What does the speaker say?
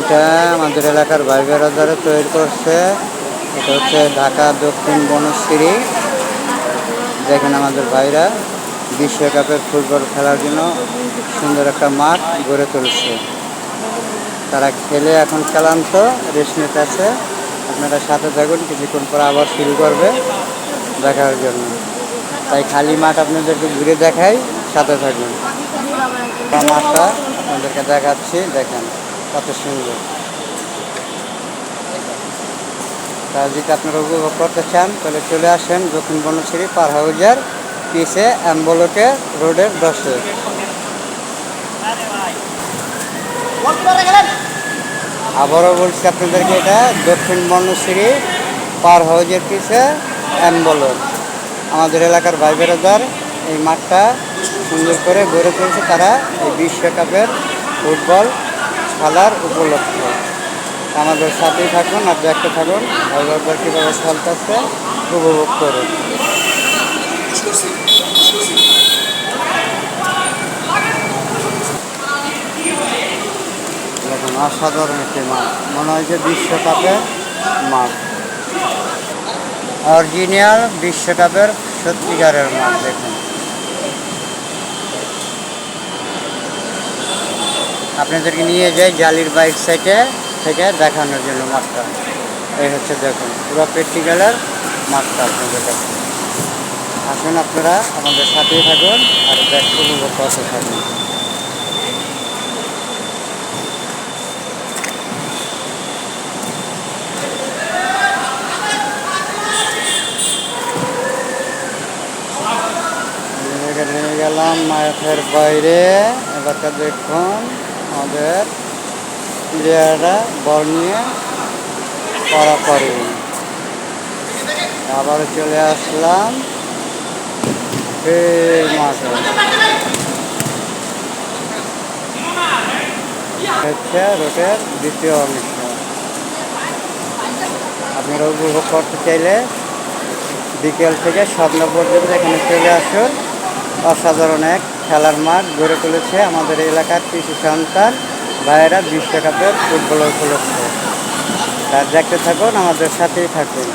এটা আমাদের এলাকার ভাই বেড়াদারে তৈরি করছে। এটা হচ্ছে ঢাকা দক্ষিণ বনশ্রী। দেখেন আমাদের ভাইরা বিশ্বকাপের ফুটবল খেলার জন্য সুন্দর একটা মাঠ গড়ে তুলছে। তারা খেলে এখন ক্লান্ত, রেস্ট নিতে আছে। আপনারা সাথে থাকুন, কিছুক্ষণ পর আবার শুরু করবে দেখার জন্য। তাই খালি মাঠ আপনাদেরকে ঘুরে দেখাই, সাথে থাকুন। মাঠটা আপনাদেরকে দেখাচ্ছি, দেখেন কত সুন্দর। তা যদি আপনারা উপভোগ করতে চান তাহলে চলে আসেন দক্ষিণ বনশ্রী পার হাউজার পিছে অ্যাম্বলকে রোডের 10-এ। আবারও বলছি আপনাদেরকে, এটা দক্ষিণ বনশ্রী পার হাউজের পিছে অ্যাম্বলক। আমাদের এলাকার ভাই বেড়াদার এই মাঠটা সুন্দর করে গড়ে তুলছে তারা এই বিশ্বকাপের ফুটবল খেলার উপলক্ষে। আমাদের সাথেই থাকুন আর দেখতে থাকুন ভাই বেড়াদার কীভাবে খেলতেছে, উপভোগ করুন। দেখুন অসাধারণ একটি মাঠ, মনে হয় যে বিশ্বকাপের মাঠ, অরিজিনাল বিশ্বকাপের সত্যিকারের মাঠ। দেখুন আপনাদেরকে নিয়ে যাই জালির বাইক সাইডে থেকে দেখানোর জন্য মাঠটা। এই হচ্ছে দেখুন পুরো প্র্যাকটিক্যালের মাঠটা আপনাদের কাছে। আসুন আপনারা আমাদের সাথেই থাকুন আর দেখতে উপভোগ করতে থাকুন। নিয়ে গেলাম মাঠের বাইরে। এবারটা দেখুন আমাদের প্লেয়াররা বল নিয়ে পরাপরি। আবার চলে আসলাম এই মাঠে, হচ্ছে রোডের দ্বিতীয় অংশ। আপনারা উপভোগ করতে চাইলে বিকেল থেকে সন্ধ্যা পর্যন্ত এখানে চলে আসুন। অসাধারণ এক খেলার মাঠ গড়ে তুলেছে আমাদের এলাকার কৃষি সন্তান ভাইয়েরা বিশ্বকাপের ফুটবল উপলক্ষে। তার দেখতে থাকুন, আমাদের সাথেই থাকুন।